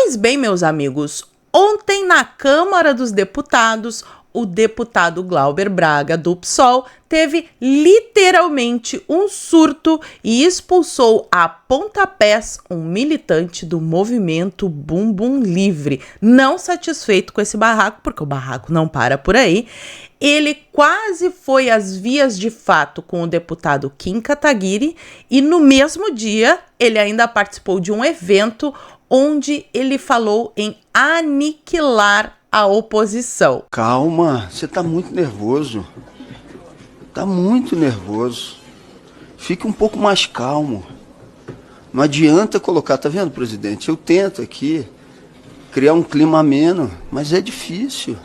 Pois bem, meus amigos, ontem na Câmara dos Deputados, o deputado Glauber Braga, do PSOL, teve literalmente um surto e expulsou a pontapés um militante do movimento Bumbum Livre. Não satisfeito com esse barraco, porque o barraco não para por aí, ele quase foi às vias de fato com o deputado Kim Kataguiri e no mesmo dia ele ainda participou de um evento onde ele falou em aniquilar a oposição. Calma, você tá muito nervoso. Tá muito nervoso. Fique um pouco mais calmo. Não adianta colocar, tá vendo, presidente? Eu tento aqui criar um clima ameno, mas é difícil.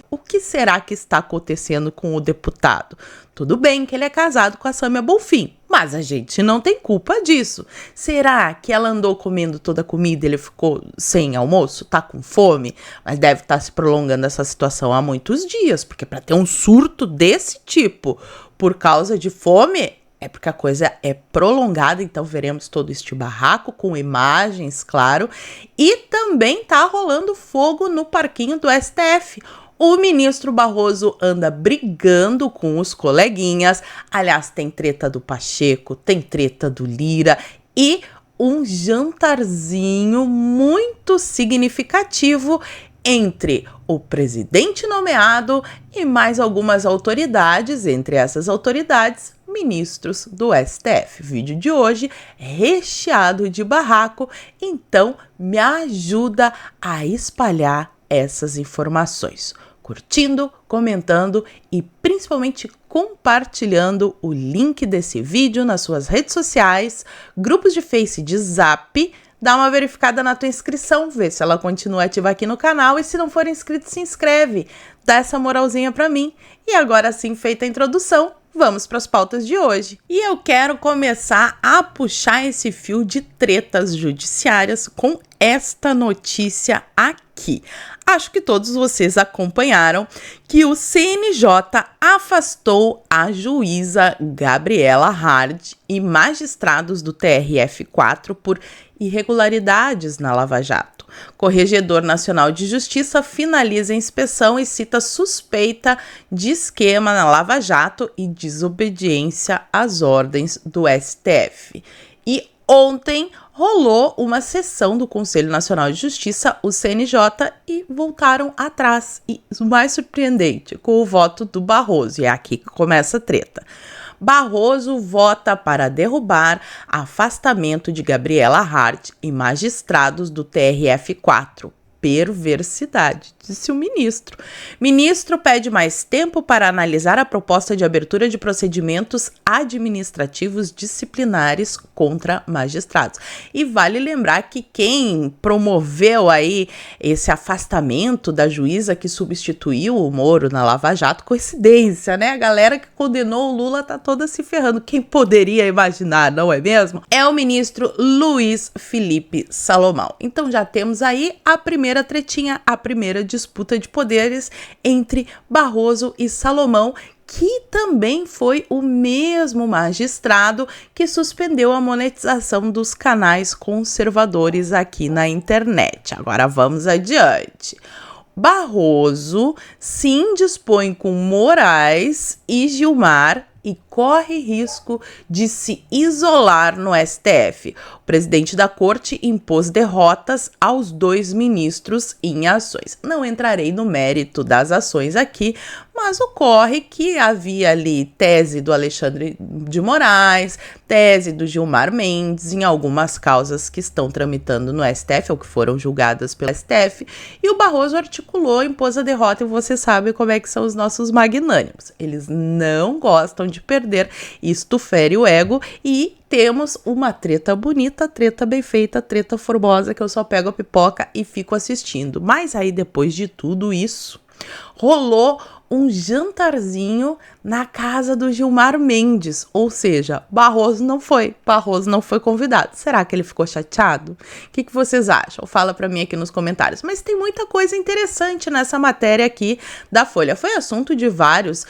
O que será que está acontecendo com o deputado? Tudo bem que ele é casado com a Sâmia Bonfim, mas a gente não tem culpa disso. Será que ela andou comendo toda a comida e ele ficou sem almoço? Tá com fome? Mas deve estar se prolongando essa situação há muitos dias, porque para ter um surto desse tipo por causa de fome, é porque a coisa é prolongada, então veremos todo este barraco com imagens, claro. E também tá rolando fogo no parquinho do STF. O ministro Barroso anda brigando com os coleguinhas. Aliás, tem treta do Pacheco, tem treta do Lira e um jantarzinho muito significativo entre o presidente nomeado e mais algumas autoridades, entre essas autoridades, ministros do STF. O vídeo de hoje é recheado de barraco, então me ajuda a espalhar essas informações, curtindo, comentando e principalmente compartilhando o link desse vídeo nas suas redes sociais, grupos de Face, de Zap. Dá uma verificada na tua inscrição, vê se ela continua ativa aqui no canal e se não for inscrito, se inscreve, dá essa moralzinha pra mim. E agora sim, feita a introdução, vamos para as pautas de hoje. E eu quero começar a puxar esse fio de tretas judiciárias com esta notícia aqui. Acho que todos vocês acompanharam que o CNJ afastou a juíza Gabriela Hard e magistrados do TRF4 por irregularidades na Lava Jato. Corregedor Nacional de Justiça finaliza a inspeção e cita suspeita de esquema na Lava Jato e desobediência às ordens do STF. E ontem rolou uma sessão do Conselho Nacional de Justiça, o CNJ, e voltaram atrás. E o mais surpreendente, com o voto do Barroso. E é aqui que começa a treta. Barroso vota para derrubar afastamento de Gabriela Hard e magistrados do TRF4. Perversidade, disse o ministro. Ministro pede mais tempo para analisar a proposta de abertura de procedimentos administrativos disciplinares contra magistrados. E vale lembrar que quem promoveu aí esse afastamento da juíza que substituiu o Moro na Lava Jato, coincidência, né? A galera que condenou o Lula tá toda se ferrando. Quem poderia imaginar, não é mesmo? É o ministro Luiz Felipe Salomão. Então já temos aí a primeira tretinha, a primeira disputa de poderes entre Barroso e Salomão, que também foi o mesmo magistrado que suspendeu a monetização dos canais conservadores aqui na internet. Agora vamos adiante. Barroso se indispõe com Moraes e Gilmar e corre risco de se isolar no STF. O presidente da corte impôs derrotas aos dois ministros em ações. Não entrarei no mérito das ações aqui, mas ocorre que havia ali tese do Alexandre de Moraes, tese do Gilmar Mendes, em algumas causas que estão tramitando no STF ou que foram julgadas pelo STF, e o Barroso articulou, impôs a derrota, e você sabe como é que são os nossos magnânimos. Eles não gostam de perder, isto fere o ego, e temos uma treta bonita, treta bem feita, treta formosa, que eu só pego a pipoca e fico assistindo. Mas aí, depois de tudo isso, rolou um jantarzinho na casa do Gilmar Mendes, ou seja, Barroso não foi convidado. Será que ele ficou chateado? O que vocês acham? Fala pra mim aqui nos comentários. Mas tem muita coisa interessante nessa matéria aqui da Folha. Foi assunto de vários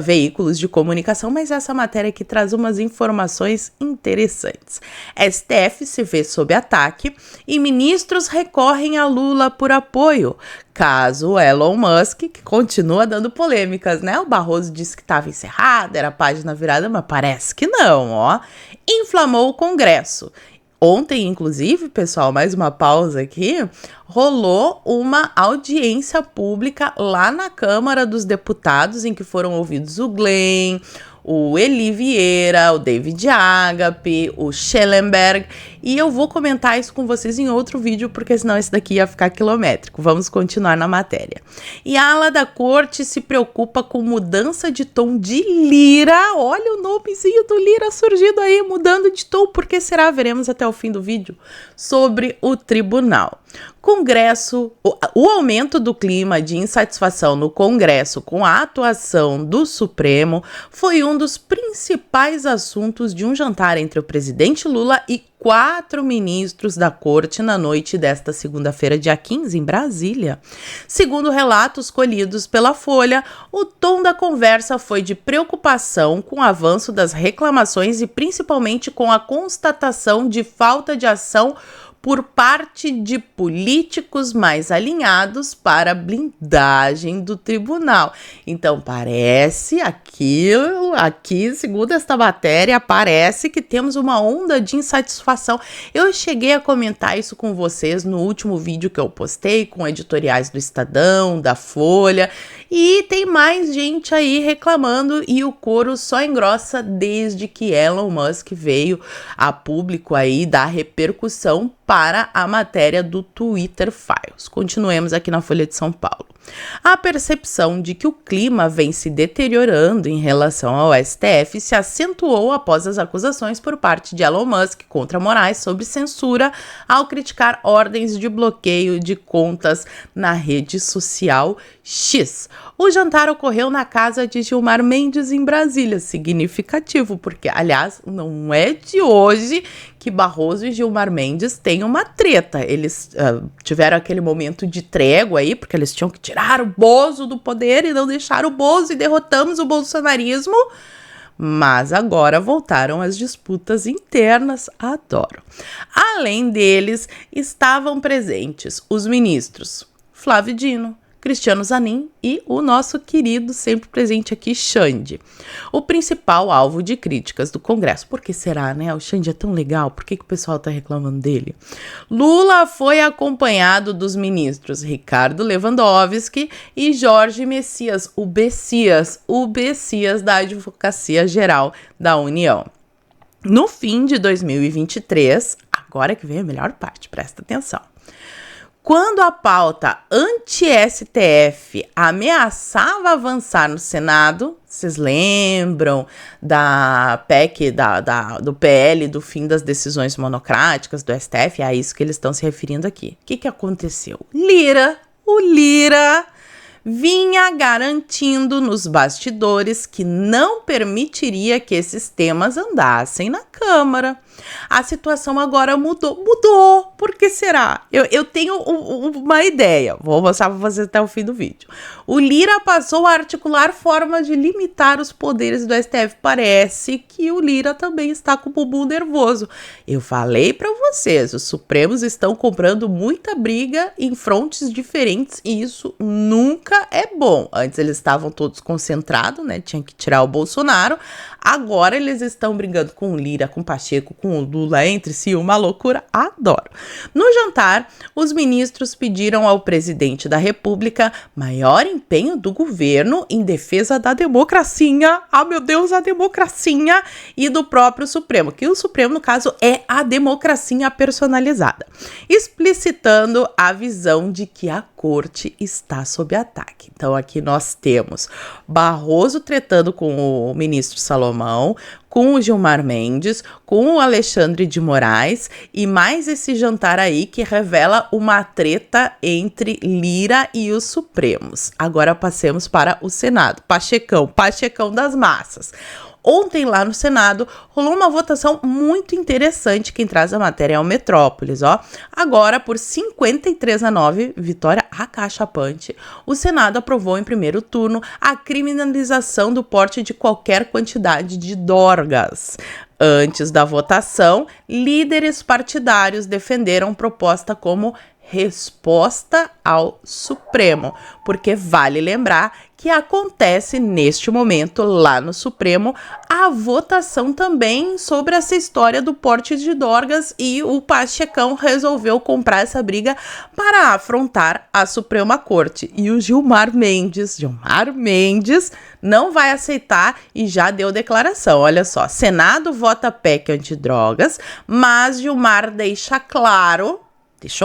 veículos de comunicação, mas essa matéria aqui traz umas informações interessantes. STF se vê sob ataque e ministros recorrem a Lula por apoio. Caso Elon Musk, que continua dando polêmicas, né? O Barroso disse que estava encerrado, era página virada, mas parece que não, ó. Inflamou o Congresso. Ontem, inclusive, pessoal, mais uma pausa aqui, rolou uma audiência pública lá na Câmara dos Deputados, em que foram ouvidos o Glenn, o Eli Vieira, o David Agape, o Schellenberg, e eu vou comentar isso com vocês em outro vídeo, porque senão esse daqui ia ficar quilométrico. Vamos continuar na matéria. E a ala da corte se preocupa com mudança de tom de Lira. Olha o nomezinho do Lira surgindo aí, mudando de tom. Por que será? Veremos até o fim do vídeo sobre o tribunal. Congresso, o aumento do clima de insatisfação no Congresso com a atuação do Supremo foi um dos principais assuntos de um jantar entre o presidente Lula e 4 ministros da corte na noite desta segunda-feira, dia 15, em Brasília. Segundo relatos colhidos pela Folha, o tom da conversa foi de preocupação com o avanço das reclamações e principalmente com a constatação de falta de ação por parte de políticos mais alinhados para a blindagem do tribunal. Então, parece aqui, segundo esta matéria, parece que temos uma onda de insatisfação. Eu cheguei a comentar isso com vocês no último vídeo que eu postei, com editoriais do Estadão, da Folha, e tem mais gente aí reclamando e o coro só engrossa desde que Elon Musk veio a público aí dar repercussão para a matéria do Twitter Files. Continuemos aqui na Folha de São Paulo. A percepção de que o clima vem se deteriorando em relação ao STF se acentuou após as acusações por parte de Elon Musk contra Moraes sobre censura ao criticar ordens de bloqueio de contas na rede social X. O jantar ocorreu na casa de Gilmar Mendes em Brasília, significativo, porque, aliás, não é de hoje que Barroso e Gilmar Mendes têm uma treta. Eles tiveram aquele momento de trégua aí, porque eles tinham que tirar o Bozo do poder e não deixar o Bozo e derrotamos o bolsonarismo. Mas agora voltaram as disputas internas, adoro. Além deles, estavam presentes os ministros Flávio Dino, Cristiano Zanin e o nosso querido, sempre presente aqui, Xande. O principal alvo de críticas do Congresso. Por que será, né? O Xande é tão legal, por que o pessoal tá reclamando dele? Lula foi acompanhado dos ministros Ricardo Lewandowski e Jorge Messias, o Bessias da Advocacia Geral da União. No fim de 2023, agora que vem a melhor parte, presta atenção. Quando a pauta anti-STF ameaçava avançar no Senado, vocês lembram da PEC, do PL, do fim das decisões monocráticas do STF? É a isso que eles estão se referindo aqui. O que aconteceu? O Lira vinha garantindo nos bastidores que não permitiria que esses temas andassem na Câmara. A situação agora mudou. Por que será? Eu tenho uma ideia. Vou mostrar para vocês até o fim do vídeo. O Lira passou a articular formas de limitar os poderes do STF. Parece que o Lira também está com o bumbum nervoso. Eu falei para vocês, os Supremos estão comprando muita briga em frontes diferentes e isso nunca é bom. Antes eles estavam todos concentrados, né? Tinha que tirar o Bolsonaro. Agora eles estão brigando com o Lira, com o Pacheco, com o Lula entre si, uma loucura, adoro. No jantar, os ministros pediram ao presidente da República maior empenho do governo em defesa da democracia, meu Deus, a democracia, e do próprio Supremo, que o Supremo, no caso, é a democracia personalizada, explicitando a visão de que a corte está sob ataque. Então aqui nós temos Barroso tretando com o ministro Salomão, com o Gilmar Mendes, com o Alexandre de Moraes e mais esse jantar aí que revela uma treta entre Lira e os Supremos. Agora passemos para o Senado. Pachecão das massas. Ontem, lá no Senado, rolou uma votação muito interessante. Quem traz a matéria é o Metrópolis, ó. Agora, por 53-9, vitória acachapante, o Senado aprovou em primeiro turno a criminalização do porte de qualquer quantidade de drogas. Antes da votação, líderes partidários defenderam proposta como resposta ao Supremo, porque vale lembrar que acontece neste momento lá no Supremo a votação também sobre essa história do porte de drogas e o Pachecão resolveu comprar essa briga para afrontar a Suprema Corte. E o Gilmar Mendes não vai aceitar e já deu declaração. Olha só, Senado vota PEC antidrogas, mas Gilmar deixou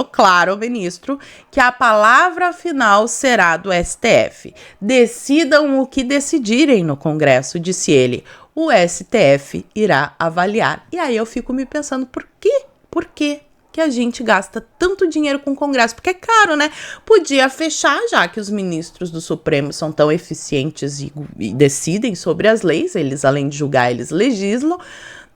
claro, ministro, que a palavra final será do STF. Decidam o que decidirem no Congresso, disse ele. O STF irá avaliar. E aí eu fico me pensando, por quê? Por quê que a gente gasta tanto dinheiro com o Congresso? Porque é caro, né? Podia fechar, já que os ministros do Supremo são tão eficientes e decidem sobre as leis, eles, além de julgar, eles legislam.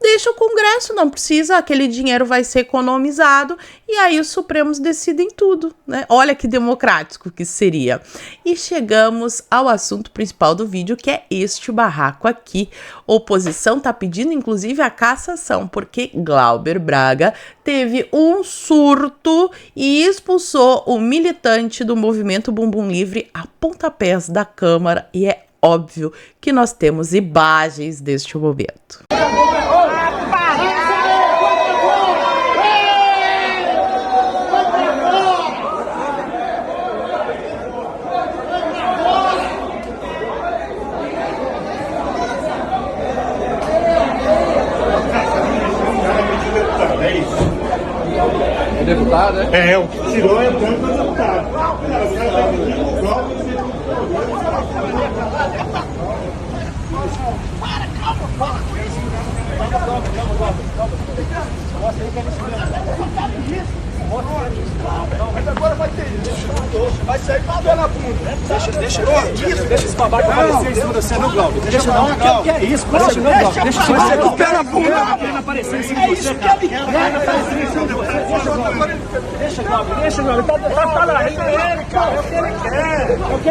Deixa o Congresso, não precisa, aquele dinheiro vai ser economizado e aí os Supremos decidem tudo, né? Olha que democrático que seria. E chegamos ao assunto principal do vídeo, que é este barraco aqui. Oposição tá pedindo, inclusive, a cassação, porque Glauber Braga teve um surto e expulsou o militante do movimento Bumbum Livre a pontapés da Câmara e é óbvio que nós temos imagens deste momento. É deputado, né? É, o que tirou é o tanto do deputado. Agora vai ter isso. Vai sair pela bunda. Deixa esse babaca aparecer em cima de você, não, Glauber. Deixa não. Que é isso? Deixa não, Glauber. Deixa você com o pé na bunda. Querendo aparecer em cima de você. Querendo aparecer em cima de você. Deixa, Glauber. Deixa, Glauber. Tá lá. É o que ele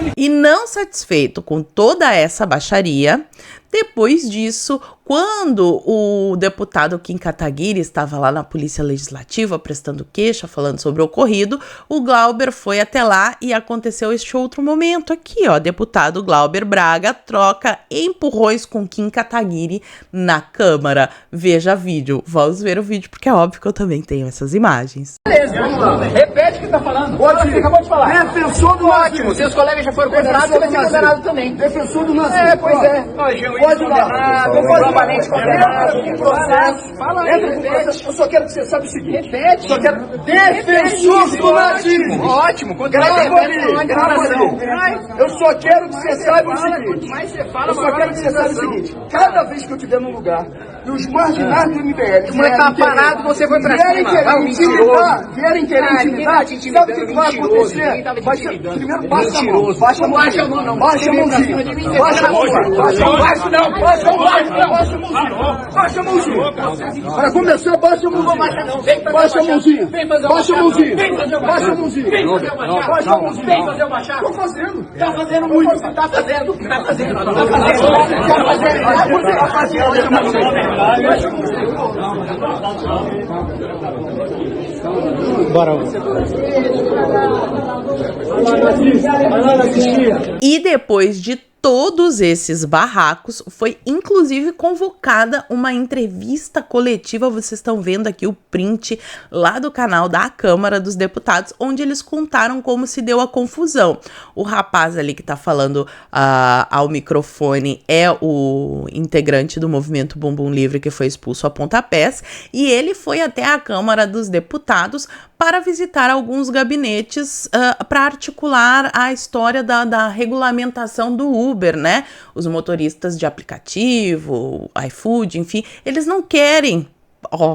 quer. E não satisfeito com toda essa baixaria, depois disso, quando o deputado Kim Kataguiri estava lá na Polícia Legislativa prestando queixa, falando sobre o ocorrido, o Glauber foi até lá e aconteceu este outro momento aqui, ó. Deputado Glauber Braga troca empurrões com Kim Kataguiri na Câmara. Veja vídeo. Vamos ver o vídeo, porque é óbvio que eu também tenho essas imagens. Beleza, vamos lá. Repete o que tá falando. Você acabou de falar. Defensor do Ótimo, seus colegas já foram condenados, você vai ser condenado também. Defensor do nazismo. Pois é. Pode lá. Provavelmente condenado. Processo. Fala aí, Entra com processo. Eu só quero que você saiba o seguinte. Repete. Só quero defensor do nazismo. Ótimo. Grava aí. Eu só quero que você saiba o seguinte. Mas você fala, Eu só quero que você saiba o seguinte. Cada vez que eu estiver num lugar e os marginais do MBL Mas tá parado, você foi pra cima. Vierem querer intimidar, sabe o que vai acontecer? Primeiro baixa a mão. Baixa a mão. Baixa a mão, não. Baixa a mãozinha. Baixa a mãozinha. Baixa a mãozinha. Baixa a mãozinha. Baixa a mãozinha. Para começar, baixa a mãozinha. Baixa a mãozinha. Baixa a mãozinha. Baixa a mãozinha. Baixa a mãozinha. Vem fazer o baixar. Tô fazendo. Tá fazendo muito. Tá fazendo. Tá fazendo. E depois de todos esses barracos, foi inclusive convocada uma entrevista coletiva, vocês estão vendo aqui o print lá do canal da Câmara dos Deputados, onde eles contaram como se deu a confusão. O rapaz ali que tá falando ao microfone é o integrante do movimento Bumbum Livre que foi expulso a pontapés, e ele foi até a Câmara dos Deputados para visitar alguns gabinetes para articular a história da regulamentação do Uber, né? Os motoristas de aplicativo, iFood, enfim, eles não querem.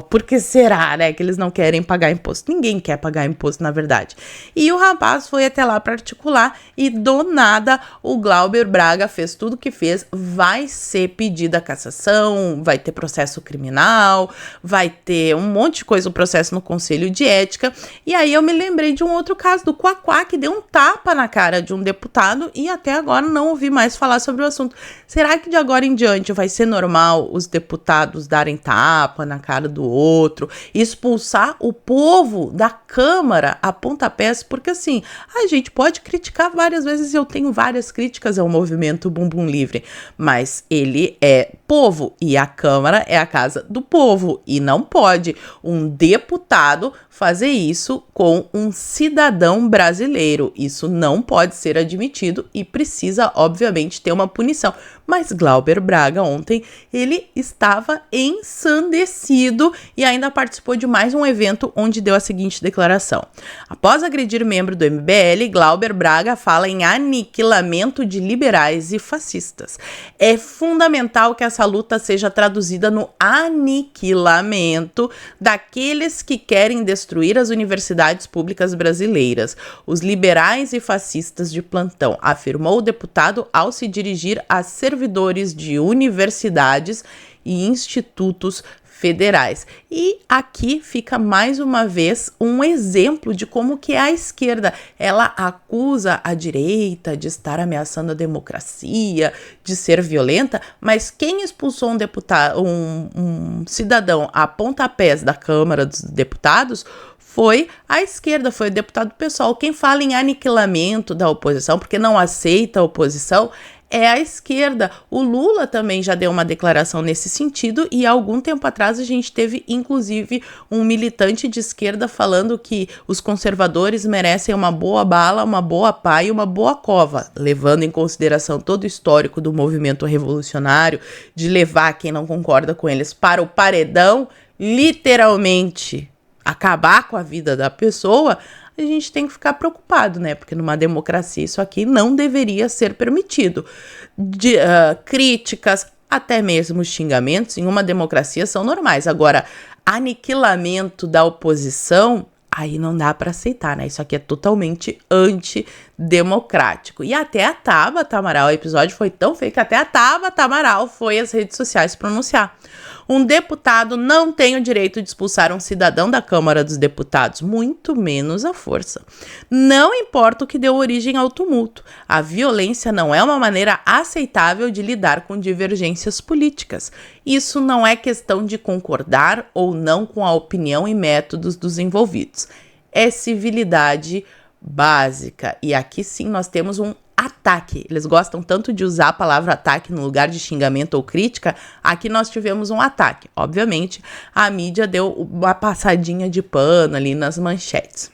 Por que será, né, que eles não querem pagar imposto? Ninguém quer pagar imposto, na verdade. E o rapaz foi até lá para articular e do nada o Glauber Braga fez tudo o que fez. Vai ser pedida a cassação, vai ter processo criminal, vai ter um monte de coisa, o processo no Conselho de Ética. E aí eu me lembrei de um outro caso do Quaquá, que deu um tapa na cara de um deputado e até agora não ouvi mais falar sobre o assunto. Será que de agora em diante vai ser normal os deputados darem tapa na cara do outro, expulsar o povo da Câmara a pontapés? Porque assim, a gente pode criticar várias vezes, eu tenho várias críticas ao movimento Bumbum Livre, mas ele é povo e a Câmara é a casa do povo e não pode um deputado fazer isso com um cidadão brasileiro. Isso não pode ser admitido e precisa, obviamente, ter uma punição. Mas Glauber Braga ontem, ele estava ensandecido e ainda participou de mais um evento onde deu a seguinte declaração. Após agredir membro do MBL, Glauber Braga fala em aniquilamento de liberais e fascistas. É fundamental que essa luta seja traduzida no aniquilamento daqueles que querem destruir as universidades públicas brasileiras, os liberais e fascistas de plantão, afirmou o deputado ao se dirigir a servidores de universidades e institutos federais. E aqui fica mais uma vez um exemplo de como que é a esquerda. Ela acusa a direita de estar ameaçando a democracia, de ser violenta, mas quem expulsou um deputado, um cidadão a pontapés da Câmara dos Deputados foi a esquerda, foi o deputado pessoal. Quem fala em aniquilamento da oposição, porque não aceita a oposição, é a esquerda. O Lula também já deu uma declaração nesse sentido e há algum tempo atrás a gente teve inclusive um militante de esquerda falando que os conservadores merecem uma boa bala, uma boa pá e uma boa cova, levando em consideração todo o histórico do movimento revolucionário, de levar quem não concorda com eles para o paredão, literalmente acabar com a vida da pessoa. A gente tem que ficar preocupado, né? Porque numa democracia isso aqui não deveria ser permitido. Críticas, até mesmo xingamentos, em uma democracia são normais. Agora, aniquilamento da oposição, aí não dá para aceitar, né? Isso aqui é totalmente antidemocrático. E até a Tabata Amaral, o episódio foi tão feio que até a Tabata Amaral foi às redes sociais pronunciar. Um deputado não tem o direito de expulsar um cidadão da Câmara dos Deputados, muito menos a força. Não importa o que deu origem ao tumulto, a violência não é uma maneira aceitável de lidar com divergências políticas. Isso não é questão de concordar ou não com a opinião e métodos dos envolvidos. É civilidade básica. E aqui sim nós temos um ataque. Eles gostam tanto de usar a palavra ataque no lugar de xingamento ou crítica. Aqui nós tivemos um ataque. Obviamente, a mídia deu uma passadinha de pano ali nas manchetes.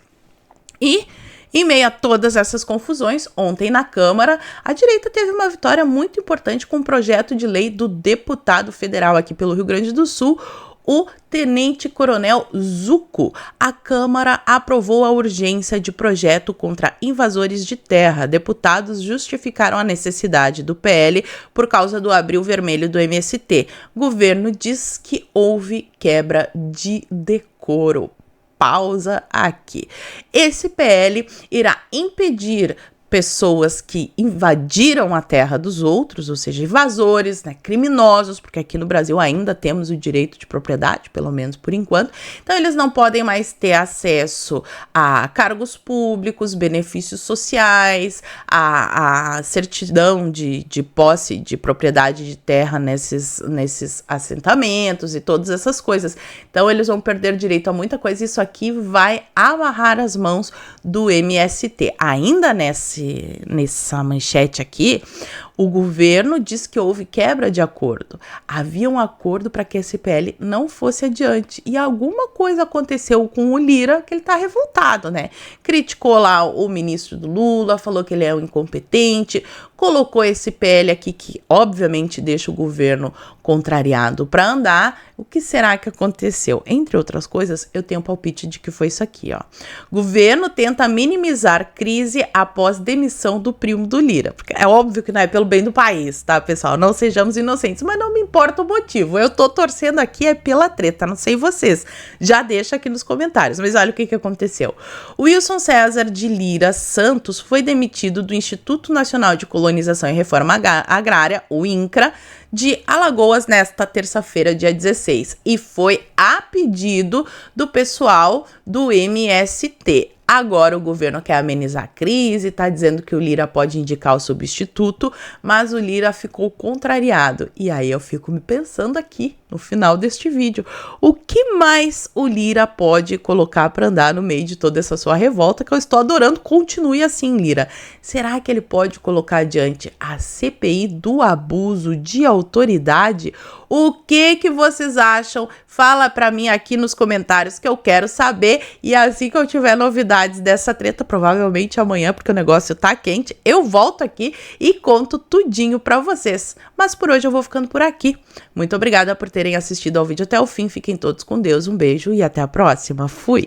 E, em meio a todas essas confusões, ontem na Câmara, a direita teve uma vitória muito importante com um projeto de lei do deputado federal aqui pelo Rio Grande do Sul, o tenente-coronel Zucco. A Câmara aprovou a urgência de projeto contra invasores de terra. Deputados justificaram a necessidade do PL por causa do abril vermelho do MST. Governo diz que houve quebra de decoro. Pausa aqui. Esse PL irá impedir pessoas que invadiram a terra dos outros, ou seja, invasores, né, criminosos, porque aqui no Brasil ainda temos o direito de propriedade, pelo menos por enquanto. Então eles não podem mais ter acesso a cargos públicos, benefícios sociais, a certidão de posse de propriedade de terra nesses assentamentos e todas essas coisas. Então eles vão perder direito a muita coisa. Isso aqui vai amarrar as mãos do MST. Ainda nessa manchete aqui, o governo diz que houve quebra de acordo. Havia um acordo para que esse PL não fosse adiante. E alguma coisa aconteceu com o Lira que ele tá revoltado, né? Criticou lá o ministro do Lula, falou que ele é um incompetente, colocou esse PL aqui que obviamente deixa o governo contrariado para andar. O que será que aconteceu? Entre outras coisas, eu tenho um palpite de que foi isso aqui, ó. Governo tenta minimizar crise após demissão do primo do Lira. Porque é óbvio que não é pelo pelo bem do país, tá, pessoal? Não sejamos inocentes, mas não me importa o motivo. Eu tô torcendo aqui é pela treta, não sei vocês. Já deixa aqui nos comentários. Mas olha o que aconteceu. Wilson César de Lira Santos foi demitido do Instituto Nacional de Colonização e Reforma Agrária, o INCRA, de Alagoas nesta terça-feira, dia 16. E foi a pedido do pessoal do MST. Agora o governo quer amenizar a crise, tá dizendo que o Lira pode indicar o substituto, mas o Lira ficou contrariado. E aí eu fico me pensando aqui, no final deste vídeo, o que mais o Lira pode colocar para andar no meio de toda essa sua revolta, que eu estou adorando. Continue assim, Lira. Será que ele pode colocar adiante a CPI do abuso de autoridade? O que vocês acham? Fala pra mim aqui nos comentários que eu quero saber. E assim que eu tiver novidades dessa treta, provavelmente amanhã, porque o negócio tá quente, eu volto aqui e conto tudinho pra vocês. Mas por hoje eu vou ficando por aqui. Muito obrigada por terem assistido ao vídeo até o fim. Fiquem todos com Deus. Um beijo e até a próxima. Fui!